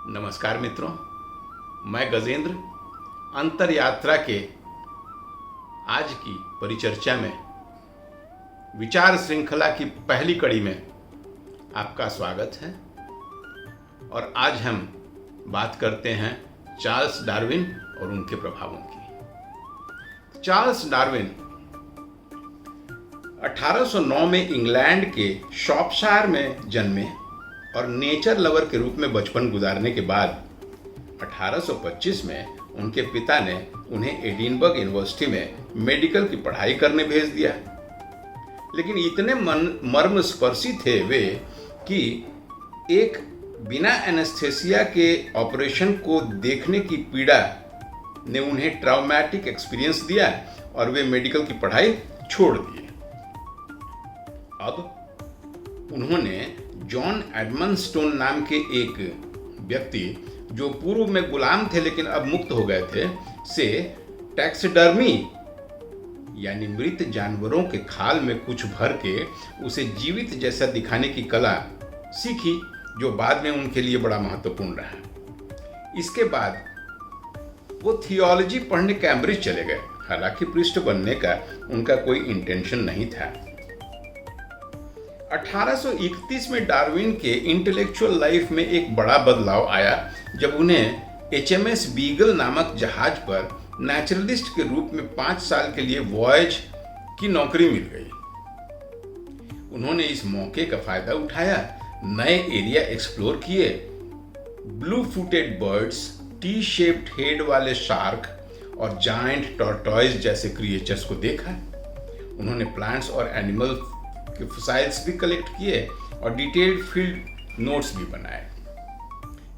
नमस्कार मित्रों, मैं गजेंद्र अंतर यात्रा के आज की परिचर्चा में विचार श्रृंखला की पहली कड़ी में आपका स्वागत है। और आज हम बात करते हैं चार्ल्स डार्विन और उनके प्रभावों की। चार्ल्स डार्विन 1809 में इंग्लैंड के शॉपशायर में जन्मे और नेचर लवर के रूप में बचपन गुजारने के बाद 1825 में उनके पिता ने उन्हें एडिनबर्ग यूनिवर्सिटी में मेडिकल की पढ़ाई करने भेज दिया। लेकिन इतने मर्मस्पर्शी थे वे कि एक बिना एनेस्थेसिया के ऑपरेशन को देखने की पीड़ा ने उन्हें ट्रॉमेटिक एक्सपीरियंस दिया और वे मेडिकल की पढ़ाई छोड़ दिए। अब उन्होंने जॉन एडमंड स्टोन नाम के एक व्यक्ति जो पूर्व में गुलाम थे लेकिन अब मुक्त हो गए थे से टैक्सिडर्मी यानी मृत जानवरों के खाल में कुछ भर के उसे जीवित जैसा दिखाने की कला सीखी, जो बाद में उनके लिए बड़ा महत्वपूर्ण रहा। इसके बाद वो थियोलॉजी पढ़ने कैम्ब्रिज चले गए। हालांकि प्रीस्ट बनने का उनका कोई इंटेंशन नहीं था। 1831 में डार्विन के इंटेलेक्चुअल लाइफ में एक बड़ा बदलाव आया जब उन्हें HMS बीगल नामक जहाज पर नेचुरलिस्ट के रूप में 5 साल के लिए वॉयज की नौकरी मिल गई। उन्होंने इस मौके का फायदा उठाया, नए एरिया एक्सप्लोर किए, blue footed birds, T shaped head वाले शार्क और जायंट टॉर्टॉइज जैसे क्रिएचर्स को देखा। उन्होंने प्लांट्स और एनिमल के फॉसिल्स भी कलेक्ट किए और डिटेल्ड फील्ड नोट्स भी बनाए।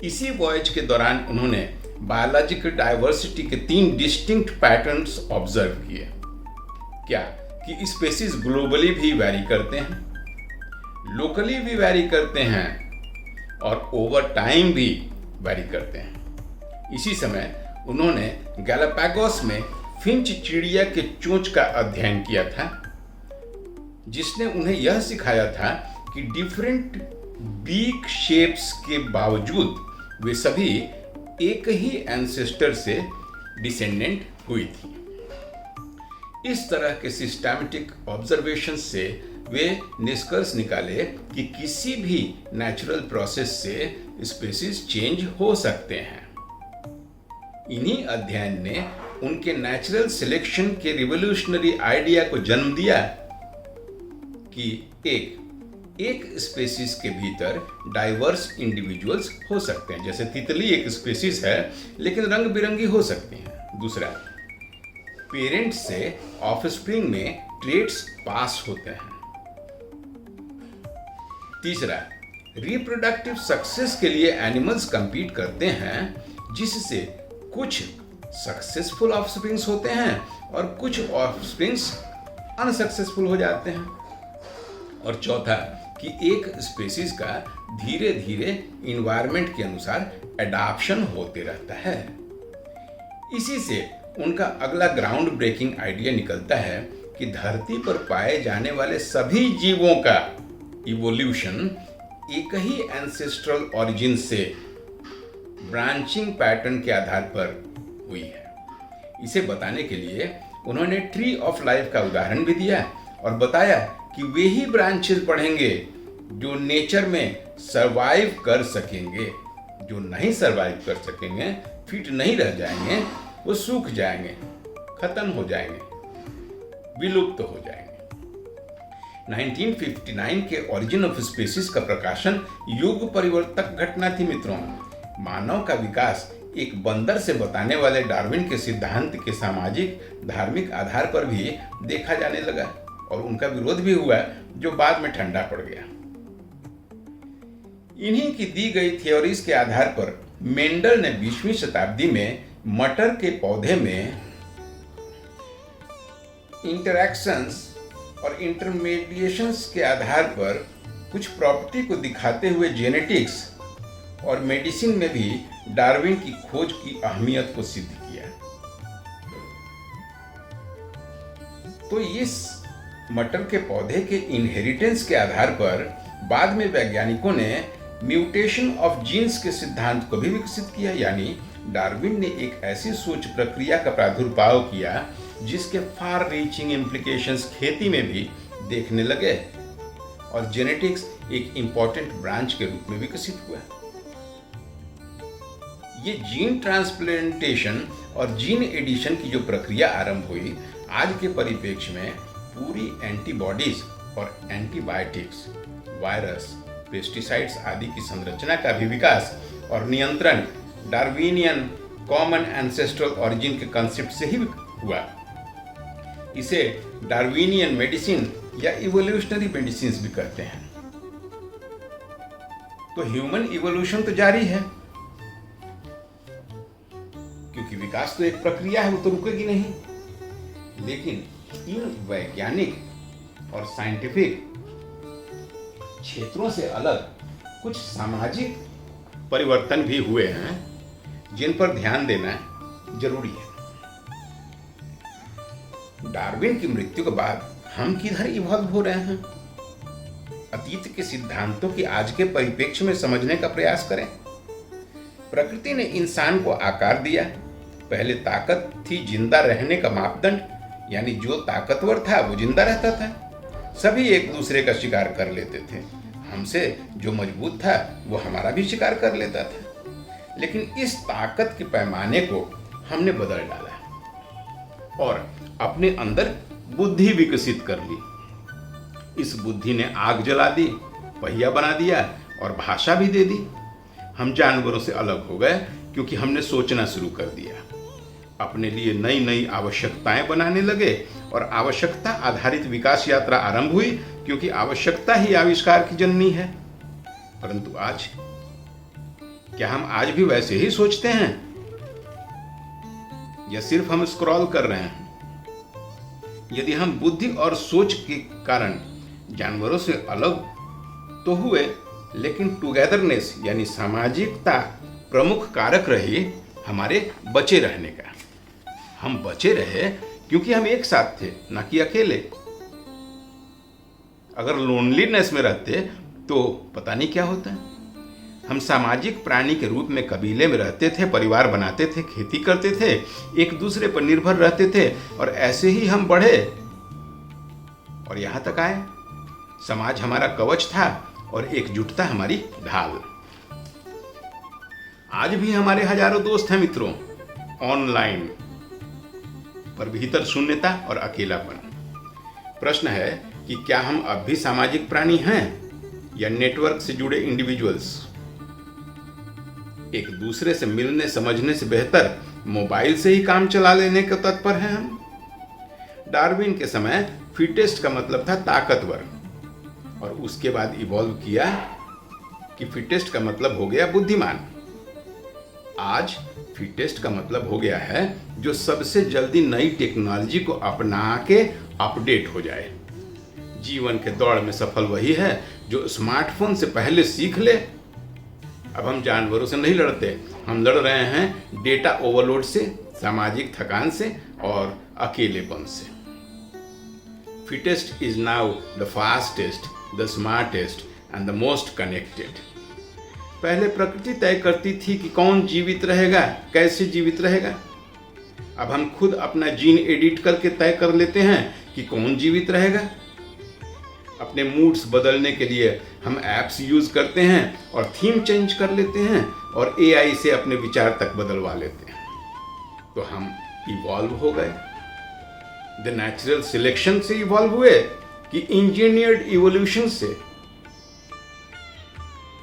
इसी वॉयज के दौरान उन्होंने बायोलॉजिकल डाइवर्सिटी के 3 डिस्टिंक्ट पैटर्न्स ऑब्जर्व किए। क्या कि स्पीशीज ग्लोबली भी वैरी करते हैं, लोकली भी वैरी करते हैं और ओवर टाइम भी वैरी करते हैं। इसी समय उन्होंने गैलापागोस में फिंच चिड़िया के चोंच का अध्ययन किया था, जिसने उन्हें यह सिखाया था कि डिफरेंट बीक शेप्स के बावजूद वे सभी एक ही एंसेस्टर से डिसेंडेंट हुई थी। इस तरह के सिस्टमैटिक ऑब्जर्वेशन से वे निष्कर्ष निकाले कि किसी भी नेचुरल प्रोसेस से स्पीशीज चेंज हो सकते हैं। इन्हीं अध्ययन ने उनके नेचुरल सिलेक्शन के रिवोल्यूशनरी आइडिया को जन्म दिया कि एक स्पीशीज के भीतर डाइवर्स इंडिविजुअल्स हो सकते हैं। जैसे तितली एक स्पीशीज है लेकिन रंग बिरंगी हो सकती हैं। दूसरा, पेरेंट से ऑफस्प्रिंग में ट्रेट्स पास होते हैं। तीसरा, रिप्रोडक्टिव सक्सेस के लिए एनिमल्स compete करते हैं, जिससे कुछ सक्सेसफुल ऑफस्प्रिंग्स होते हैं और कुछ ऑफस्प्रिंग्स अनसक्सेसफुल हो जाते हैं। और चौथा, कि एक स्पीशीज का धीरे धीरे इन्वायरमेंट के अनुसार एडाप्शन होते रहता है। इसी से उनका अगला ग्राउंड ब्रेकिंग आइडिया निकलता है कि धरती पर पाए जाने वाले सभी जीवों का इवोल्यूशन एक ही एंसेस्ट्रल ओरिजिन से ब्रांचिंग पैटर्न के आधार पर हुई है। इसे बताने के लिए उन्होंने ट्री ऑफ लाइफ का उदाहरण भी दिया और बताया कि वे ही ब्रांचेस बढ़ेंगे जो नेचर में सरवाइव कर सकेंगे। जो नहीं सरवाइव कर सकेंगे, फिट नहीं रह जाएंगे, वो सूख जाएंगे, खत्म हो जाएंगे, विलुप्त हो जाएंगे। 1959 के ओरिजिन ऑफ स्पीशीज का प्रकाशन युग परिवर्तक घटना थी मित्रों। मानव का विकास एक बंदर से बताने वाले डार्विन के सिद्धांत के सामाजिक धार्मिक आधार पर भी देखा जाने लगा और उनका विरोध भी हुआ, जो बाद में ठंडा पड़ गया। इन्हीं की दी गई थ्योरीज के आधार पर मेंडल ने 20वीं शताब्दी में मटर के पौधे में इंटरैक्शंस और इंटरमीडिएशंस के आधार पर कुछ प्रॉपर्टी को दिखाते हुए जेनेटिक्स और मेडिसिन में भी डार्विन की खोज की अहमियत को सिद्ध किया। तो इस मटर के पौधे के इनहेरिटेंस के आधार पर बाद में वैज्ञानिकों ने म्यूटेशन ऑफ जीन्स के सिद्धांत को भी विकसित किया, यानी डार्विन ने एक ऐसी सोच प्रक्रिया का प्रादुर्भाव किया जिसके फार रीचिंग इम्प्लीकेशंस खेती में भी देखने लगे और जेनेटिक्स एक इंपॉर्टेंट ब्रांच के रूप में विकसित हुआ। ये जीन ट्रांसप्लांटेशन और जीन एडिशन की जो प्रक्रिया आरंभ हुई, आज के परिप्रेक्ष्य में पूरी एंटीबॉडीज और एंटीबायोटिक्स, वायरस, पेस्टिसाइड्स आदि की संरचना का भी विकास और नियंत्रण डार्विनियन कॉमन एंसेस्ट्रल ओरिजिन के कंसेप्ट से ही हुआ। इसे डार्विनियन मेडिसिन या इवोल्यूशनरी मेडिसिन भी कहते हैं। तो ह्यूमन इवोल्यूशन तो जारी है, क्योंकि विकास तो एक प्रक्रिया है, वो तो रुकेगी नहीं। लेकिन इन वैज्ञानिक और साइंटिफिक क्षेत्रों से अलग कुछ सामाजिक परिवर्तन भी हुए हैं जिन पर ध्यान देना जरूरी है। डार्विन की मृत्यु के बाद हम किधर इवॉल्व हो रहे हैं? अतीत के सिद्धांतों की आज के परिप्रेक्ष्य में समझने का प्रयास करें। प्रकृति ने इंसान को आकार दिया। पहले ताकत थी जिंदा रहने का मापदंड, यानी जो ताकतवर था वो जिंदा रहता था। सभी एक दूसरे का शिकार कर लेते थे। हमसे जो मजबूत था वो हमारा भी शिकार कर लेता था। लेकिन इस ताकत के पैमाने को हमने बदल डाला और अपने अंदर बुद्धि विकसित कर ली। इस बुद्धि ने आग जला दी, पहिया बना दिया और भाषा भी दे दी। हम जानवरों से अलग हो गए क्योंकि हमने सोचना शुरू कर दिया। अपने लिए नई नई आवश्यकताएं बनाने लगे और आवश्यकता आधारित विकास यात्रा आरंभ हुई, क्योंकि आवश्यकता ही आविष्कार की जननी है। परंतु आज क्या हम आज भी वैसे ही सोचते हैं या सिर्फ हम स्क्रॉल कर रहे हैं? यदि हम बुद्धि और सोच के कारण जानवरों से अलग तो हुए, लेकिन टुगेदरनेस यानी सामाजिकता प्रमुख कारक रही हमारे बचे रहने का। हम बचे रहे क्योंकि हम एक साथ थे, ना कि अकेले। अगर लोनलीनेस में रहते तो पता नहीं क्या होता। हम सामाजिक प्राणी के रूप में कबीले में रहते थे, परिवार बनाते थे, खेती करते थे, एक दूसरे पर निर्भर रहते थे और ऐसे ही हम बढ़े और यहां तक आए। समाज हमारा कवच था और एकजुटता हमारी ढाल। आज भी हमारे हजारों दोस्त हैं मित्रों, ऑनलाइन, पर भीतर शून्यता और अकेलापन। प्रश्न है कि क्या हम अब भी सामाजिक प्राणी हैं या नेटवर्क से जुड़े इंडिविजुअल्स? एक दूसरे से मिलने समझने से बेहतर मोबाइल से ही काम चला लेने के तत्पर हैं हम। डार्विन के समय फिटेस्ट का मतलब था ताकतवर, और उसके बाद इवॉल्व किया कि फिटेस्ट का मतलब हो गया बुद्धिमान। आज फिटेस्ट का मतलब हो गया है जो सबसे जल्दी नई टेक्नोलॉजी को अपना के अपडेट हो जाए। जीवन के दौड़ में सफल वही है जो स्मार्टफोन से पहले सीख ले। अब हम जानवरों से नहीं लड़ते, हम लड़ रहे हैं डेटा ओवरलोड से, सामाजिक थकान से और अकेलेपन से। Fittest is now the fastest, the smartest and the most connected. पहले प्रकृति तय करती थी कि कौन जीवित रहेगा, कैसे जीवित रहेगा। अब हम खुद अपना जीन एडिट करके तय कर लेते हैं कि कौन जीवित रहेगा। अपने मूड्स बदलने के लिए हम ऐप्स यूज करते हैं और थीम चेंज कर लेते हैं और एआई से अपने विचार तक बदलवा लेते हैं। तो हम इवॉल्व हो गए। द नेचुरल सिलेक्शन से इवॉल्व हुए कि इंजीनियर्ड इवोल्यूशन से?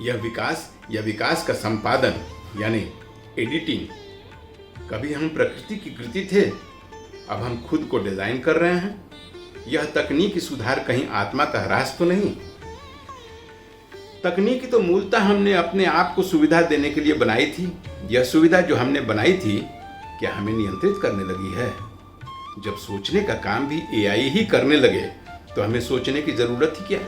यह विकास का संपादन यानी एडिटिंग। कभी हम प्रकृति की कृति थे, अब हम खुद को डिजाइन कर रहे हैं। यह तकनीकी सुधार कहीं आत्मा का ह्रास तो नहीं? तकनीकी तो मूलतः हमने अपने आप को सुविधा देने के लिए बनाई थी। यह सुविधा जो हमने बनाई थी, क्या हमें नियंत्रित करने लगी है? जब सोचने का काम भी एआई ही करने लगे तो हमें सोचने की जरूरत ही क्या?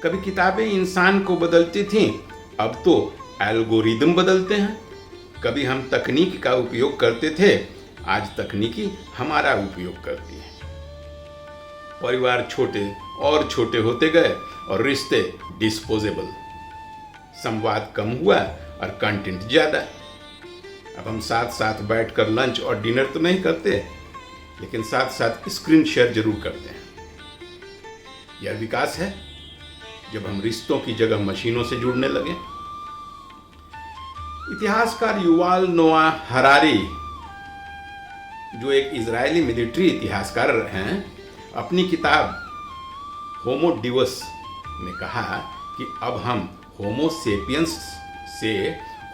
कभी किताबें इंसान को बदलती थीं, अब तो एल्गोरिदम बदलते हैं। कभी हम तकनीक का उपयोग करते थे, आज तकनीकी हमारा उपयोग करती है। परिवार छोटे और छोटे होते गए और रिश्ते डिस्पोजेबल। संवाद कम हुआ और कंटेंट ज़्यादा। अब हम साथ साथ बैठकर लंच और डिनर तो नहीं करते, लेकिन साथ साथ स्क्रीन शेयर जरूर करते हैं। यह विकास है जब हम रिश्तों की जगह मशीनों से जुड़ने लगे। इतिहासकार युवाल नोआ हरारी, जो एक इजरायली मिलिट्री इतिहासकार हैं, अपनी किताब होमो डिवस में कहा कि अब हम होमो सेपियंस से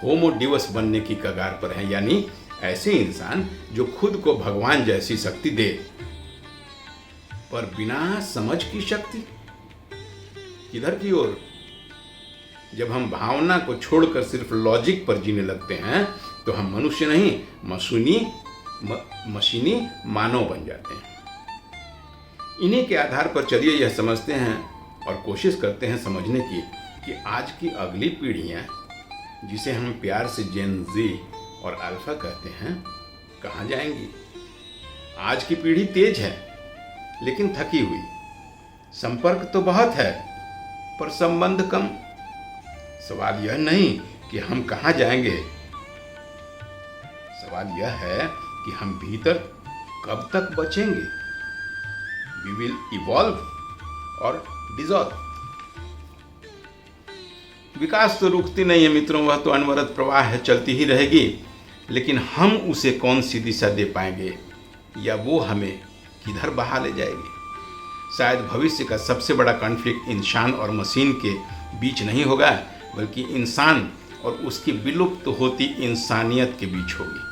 होमो डिवस बनने की कगार पर हैं, यानी ऐसे इंसान जो खुद को भगवान जैसी शक्ति दे, पर बिना समझ की शक्ति। किधर की ओर? जब हम भावना को छोड़कर सिर्फ लॉजिक पर जीने लगते हैं तो हम मनुष्य नहीं मशीनी मानव बन जाते हैं। इन्हीं के आधार पर चलिए यह समझते हैं और कोशिश करते हैं समझने की कि आज की अगली पीढ़ियां, जिसे हम प्यार से जेन जी और अल्फा कहते हैं, कहाँ जाएंगी। आज की पीढ़ी तेज है लेकिन थकी हुई, संपर्क तो बहुत है पर संबंध कम। सवाल यह नहीं कि हम कहाँ जाएंगे, सवाल यह है कि हम भीतर कब तक बचेंगे। We will evolve और dissolve। विकास तो रुकती नहीं है मित्रों, वह तो अनवरत प्रवाह है, चलती ही रहेगी। लेकिन हम उसे कौन सी दिशा दे पाएंगे या वो हमें किधर बहा ले जाएगी। शायद भविष्य का सबसे बड़ा कॉन्फ्लिक्ट इंसान और मशीन के बीच नहीं होगा, बल्कि इंसान और उसकी विलुप्त होती इंसानियत के बीच होगी।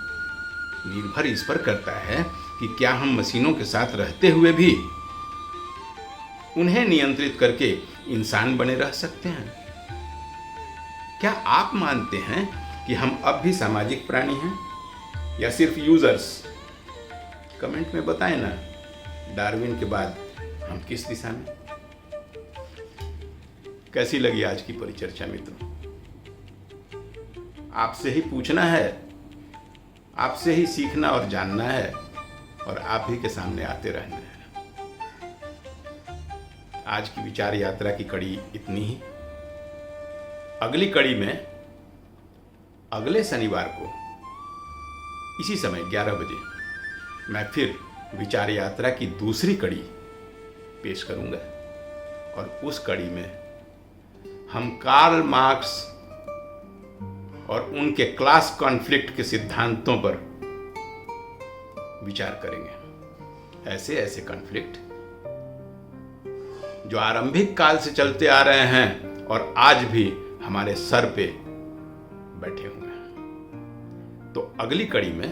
निर्भर इस पर करता है कि क्या हम मशीनों के साथ रहते हुए भी उन्हें नियंत्रित करके इंसान बने रह सकते हैं। क्या आप मानते हैं कि हम अब भी सामाजिक प्राणी हैं या सिर्फ यूजर्स? कमेंट में बताएं ना, डार्विन के बाद हम किस दिशा में। कैसी लगी आज की परिचर्चा मित्रों? आपसे ही पूछना है, आपसे ही सीखना और जानना है, और आप ही के सामने आते रहना है। आज की विचार यात्रा की कड़ी इतनी ही। अगली कड़ी में अगले शनिवार को इसी समय 11 बजे मैं फिर विचार यात्रा की दूसरी कड़ी पेश करूंगा, और उस कड़ी में हम कार्ल मार्क्स और उनके क्लास कॉन्फ्लिक्ट के सिद्धांतों पर विचार करेंगे। ऐसे ऐसे कॉन्फ्लिक्ट जो आरंभिक काल से चलते आ रहे हैं और आज भी हमारे सर पे बैठे हुए हैं। तो अगली कड़ी में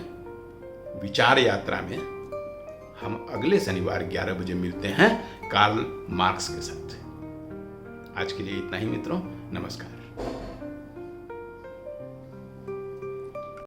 विचार यात्रा में हम अगले शनिवार 11 बजे मिलते हैं कार्ल मार्क्स के साथ। आज के लिए इतना ही मित्रों, नमस्कार।